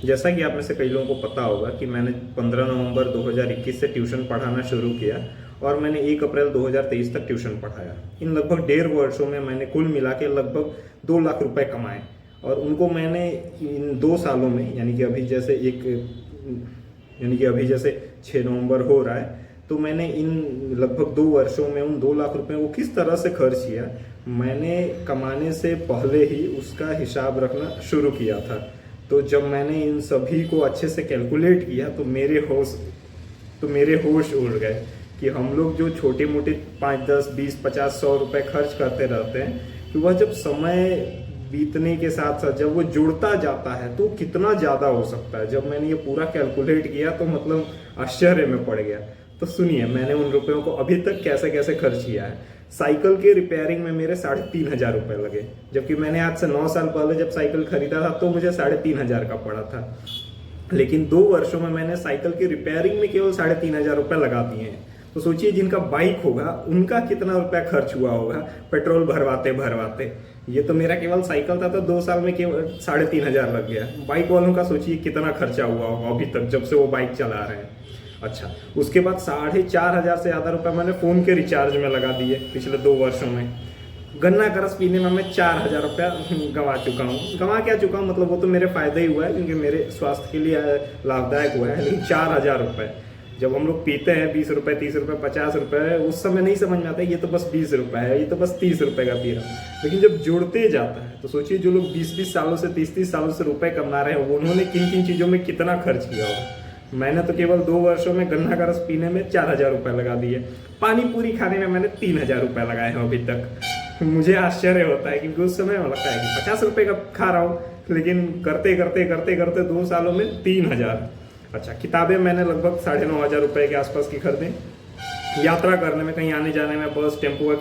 जैसा कि आप में से कई लोगों को पता होगा कि मैंने 15 नवंबर 2021 से ट्यूशन पढ़ाना शुरू किया और मैंने 1 अप्रैल 2023 तक ट्यूशन पढ़ाया। इन लगभग 1.5 वर्षों में मैंने कुल मिला के लगभग 2 लाख रुपए कमाए और उनको मैंने इन 2 सालों में यानी कि अभी जैसे 6 नवंबर हो रहा है, तो मैंने इन लगभग 2 वर्षों में उन 2 लाख रुपए को किस तरह से खर्च किया, मैंने कमाने से पहले ही उसका हिसाब रखना शुरू किया था। तो जब मैंने इन सभी को अच्छे से कैलकुलेट किया तो मेरे होश उड़ गए कि हम लोग जो छोटे मोटे 5, 10, 20, 50, 100 रुपए खर्च करते रहते हैं, कि वह जब समय बीतने के साथ साथ जब वो जुड़ता जाता है तो कितना ज़्यादा हो सकता है। जब मैंने ये पूरा कैलकुलेट किया तो मतलब आश्चर्य में पड़ गया। तो सुनिए, मैंने उन रुपयों को अभी तक कैसे कैसे खर्च किया है। साइकिल के रिपेयरिंग में मेरे 3,500 रुपये लगे, जबकि मैंने आज से 9 साल पहले जब साइकिल खरीदा था तो मुझे 3,500 का पड़ा था। लेकिन 2 वर्षों में मैंने साइकिल की रिपेयरिंग में केवल 3,500 रुपये लगा दिए हैं। तो सोचिए, जिनका बाइक होगा उनका कितना रुपया खर्च हुआ होगा पेट्रोल भरवाते भरवाते। ये तो मेरा केवल साइकिल था तो 2 साल में केवल 3,500 लग गया। बाइक वालों का सोचिए कितना खर्चा हुआ होगा अभी तक जब से वो बाइक चला रहे हैं। अच्छा, उसके बाद 4,500 से ज़्यादा रुपये मैंने फ़ोन के रिचार्ज में लगा दिए पिछले 2 वर्षों में। गन्ना का रस पीने में मैं 4,000 रुपया गंवा चुका हूँ। गंवा क्या चुका हूँ, मतलब वो तो मेरे फायदे ही हुआ है क्योंकि मेरे स्वास्थ्य के लिए लाभदायक हुआ है। लेकिन 4,000 रुपये जब हम लोग पीते हैं 20 रुपये, 30 रुपये, 50 रुपये, उस समय नहीं समझ में आता है ये तो बस 20 रुपये है, ये तो बस 30 रुपये का पी रहा हूँ। लेकिन जब जुड़ते जाता है तो सोचिए, जो लोग 20-20 सालों से 30-30 सालों से रुपए कमा रहे हैं, उन्होंने किन किन चीज़ों में कितना खर्च किया होगा। मैंने तो केवल 2 वर्षों में गन्ना का रस पीने में 4,000 रुपये लगा दिए। पानी पूरी खाने में मैंने 3,000 रुपये लगाए हैं अभी तक। मुझे आश्चर्य होता है क्योंकि उस समय लगता है कि 50 रुपये का खा रहा हूँ, लेकिन करते करते करते करते 2 सालों में 3,000। अच्छा, किताबें मैंने लगभग 9,500 रुपये के आसपास की खरीदें। यात्रा करने में, कहीं आने जाने में बस टेम्पो का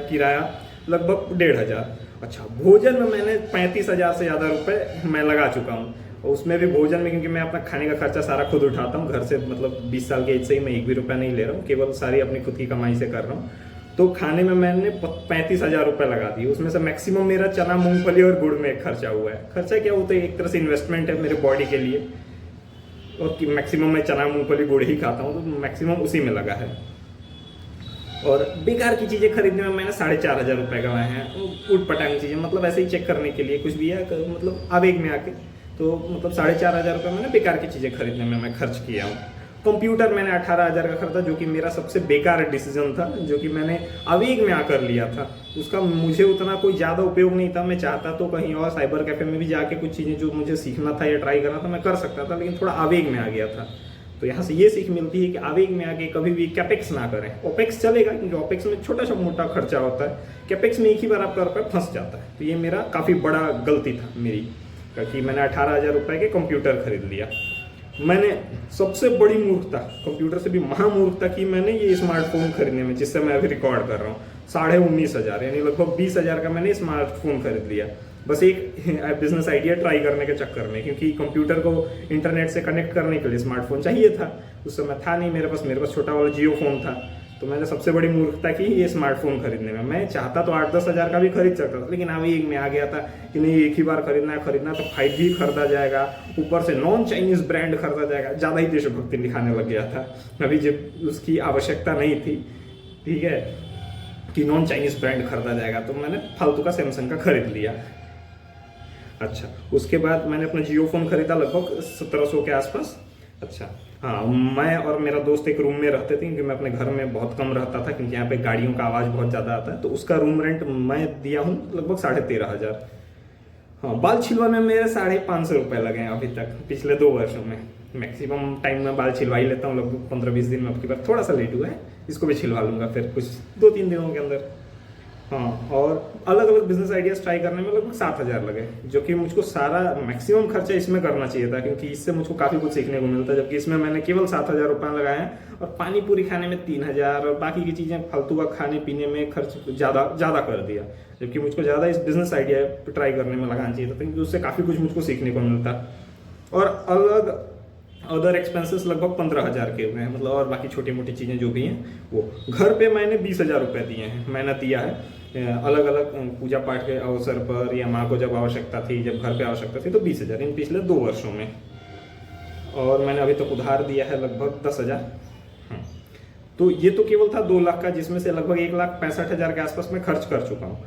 किराया लगभग 1,500। अच्छा, भोजन में मैंने 35,000 से ज़्यादा रुपये मैं लगा चुका हूँ। और उसमें भी भोजन में, क्योंकि मैं अपना खाने का खर्चा सारा खुद उठाता हूँ घर से, मतलब 20 साल के एज से ही मैं 1 भी रुपया नहीं ले रहा हूँ, केवल सारी अपनी खुद की कमाई से कर रहा हूँ। तो खाने में मैंने 35,000 रुपये लगा दिए। उसमें से मैक्सिमम मेरा चना, मूंगफली और गुड़ में खर्चा हुआ है। खर्चा क्या होता है, एक तरह से इन्वेस्टमेंट है मेरे बॉडी के लिए, और मैक्सिमम मैं चना, मूंगफली, गुड़ ही खाता हूँ तो मैक्सिमम उसी में लगा है। और बेकार की चीज़ें खरीदने में मैंने 4,500 रुपये कमाए हैं। उठ पटांग चीज़ें, मतलब ऐसे ही चेक करने के लिए कुछ भी है, मतलब आवेग में आके, तो मतलब 4,500 रुपये मैंने बेकार की चीज़ें खरीदने में मैं खर्च किया हूँ। कंप्यूटर मैंने 18,000 का खरीदा, जो कि मेरा सबसे बेकार डिसीजन था, जो कि मैंने आवेग में आकर लिया था। उसका मुझे उतना कोई ज़्यादा उपयोग नहीं था। मैं चाहता तो कहीं और साइबर कैफे में भी जाके कुछ चीज़ें जो मुझे सीखना था या ट्राई करना था मैं कर सकता था, लेकिन थोड़ा आवेग में आ गया था। तो यहाँ से ये सीख मिलती है कि आवेग में आके कभी भी कैपेक्स ना करें। ओपेक्स चलेगा क्योंकि ओपेक्स में छोटा सा मोटा खर्चा होता है, कैपेक्स में एक ही बार आपका रुपया फंस जाता है। तो ये मेरा काफ़ी बड़ा गलती था मेरी, क्योंकि मैंने 18,000 रुपये के कंप्यूटर खरीद लिया। मैंने सबसे बड़ी मूर्खता, कंप्यूटर से भी महामूर्खता की मैंने ये स्मार्टफोन खरीदने में, जिससे मैं अभी रिकॉर्ड कर रहा हूँ। 19,500 यानी लगभग 20,000 का मैंने स्मार्टफोन खरीद लिया, बस एक बिजनेस आइडिया ट्राई करने के चक्कर में। क्योंकि कंप्यूटर को इंटरनेट से कनेक्ट करने के लिए स्मार्टफोन चाहिए था, उस समय था नहीं मेरे पास छोटा वाला जियो फोन था। तो मैंने सबसे बड़ी मूर्खता की ये स्मार्टफोन खरीदने में। मैं चाहता तो 8-10 हज़ार का भी खरीद सकता था, लेकिन आवेग में आ गया था कि नहीं, एक ही बार खरीदना तो 5G खरीदा जाएगा, ऊपर से नॉन चाइनीज ब्रांड खरीदा जाएगा। ज़्यादा ही देशभक्ति दिखाने लग गया था अभी, जब उसकी आवश्यकता नहीं थी, ठीक है, कि नॉन चाइनीज ब्रांड खरीदा जाएगा। तो मैंने फालतू का सैमसंग का खरीद लिया। अच्छा, उसके बाद मैंने अपना जियो फोन खरीदा लगभग 1,700 के आसपास। अच्छा हाँ, मैं और मेरा दोस्त एक रूम में रहते थे, क्योंकि मैं अपने घर में बहुत कम रहता था, क्योंकि यहाँ पे गाड़ियों का आवाज़ बहुत ज़्यादा आता है। तो उसका रूम रेंट मैं दिया हूँ लगभग 13,500। हाँ, बाल छिलवाने में मेरे 550 रुपये लगे हैं अभी तक पिछले 2 वर्षों में। मैक्सिमम टाइम में बाल छिलवा ही लेता हूँ, लगभग 15-20 दिन में। आपकी बार थोड़ा सा लेट हुआ है, इसको भी छिलवा लूँगा फिर कुछ 2-3 दिनों के अंदर। हाँ, और अलग अलग बिजनेस आइडियाज ट्राई करने में लगभग 7,000 लगे, जो कि मुझको सारा मैक्सिमम खर्चा इसमें करना चाहिए था, क्योंकि इससे मुझको काफ़ी कुछ सीखने को मिलता है। जबकि इसमें मैंने केवल 7,000 रुपये लगाए हैं, और पानी पूरी खाने में 3,000, और बाकी की चीज़ें फालतू का खाने पीने में खर्च ज़्यादा कर दिया। जबकि मुझको ज़्यादा इस बिजनेस आइडिया ट्राई करने में लगाना चाहिए था, क्योंकि उससे काफ़ी कुछ मुझको सीखने को मिलता। और अलग अदर एक्सपेंसेस लगभग 15,000 के हुए हैं, मतलब और बाकी छोटी मोटी चीज़ें जो भी हैं वो। घर पे मैंने 20,000 रुपये दिए हैं, मेहनत दिया है अलग अलग पूजा पाठ के अवसर पर, या माँ को जब आवश्यकता थी, जब घर पे आवश्यकता थी, तो 20,000 इन पिछले 2 वर्षों में। और मैंने अभी तक उधार दिया है लगभग 10,000। तो ये तो केवल था 2 लाख का, जिसमें से लगभग 1,65,000 के आसपास मैं खर्च कर चुका हूँ।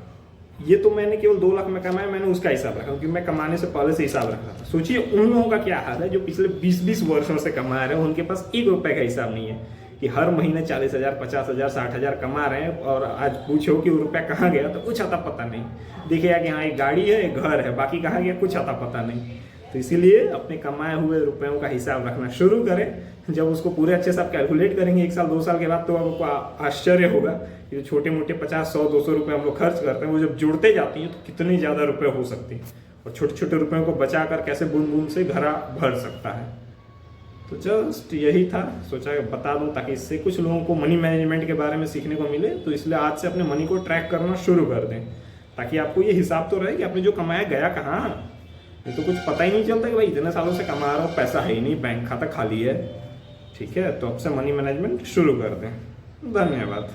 ये तो मैंने केवल 2 लाख में कमाया, मैंने उसका हिसाब रखा क्योंकि मैं कमाने से पहले से हिसाब रख रहा था। सोचिए उन लोगों का क्या हाल है जो पिछले 20-20 वर्षों से कमा रहे हैं, उनके पास 1 रुपए का हिसाब नहीं है कि हर महीने 40,000, 50,000, 60,000 कमा रहे हैं और आज पूछो कि वो रुपया कहाँ गया तो कुछ आता पता नहीं। देखिएगा कि हाँ एक गाड़ी है, एक घर है, बाकी कहाँ गया कुछ आता पता नहीं। तो इसीलिए अपने कमाए हुए रुपयों का हिसाब रखना शुरू करें। जब उसको पूरे अच्छे से आप कैलकुलेट करेंगे 1 साल 2 साल के बाद, तो आपको आश्चर्य होगा कि जो छोटे मोटे 50, 100, 200 रुपये हम लोग खर्च करते हैं, वो जब जुड़ते जाती हैं तो कितनी ज़्यादा रुपये हो सकती हैं, और छोटे छोटे रुपयों को बचा कर कैसे बूंद बूंद से घड़ा भर सकता है। तो जस्ट यही था, सोचा बता दूं ताकि इससे कुछ लोगों को मनी मैनेजमेंट के बारे में सीखने को मिले। तो इसलिए आज से अपने मनी को ट्रैक करना शुरू कर दें, ताकि आपको ये हिसाब तो रहे कि आपने जो कमाया गया कहाँ। ये तो कुछ पता ही नहीं चलता कि भाई इतने सालों से कमा रहा हूँ, पैसा है ही नहीं, बैंक खाता खाली है। ठीक है, तो अब से मनी मैनेजमेंट शुरू कर दें। धन्यवाद।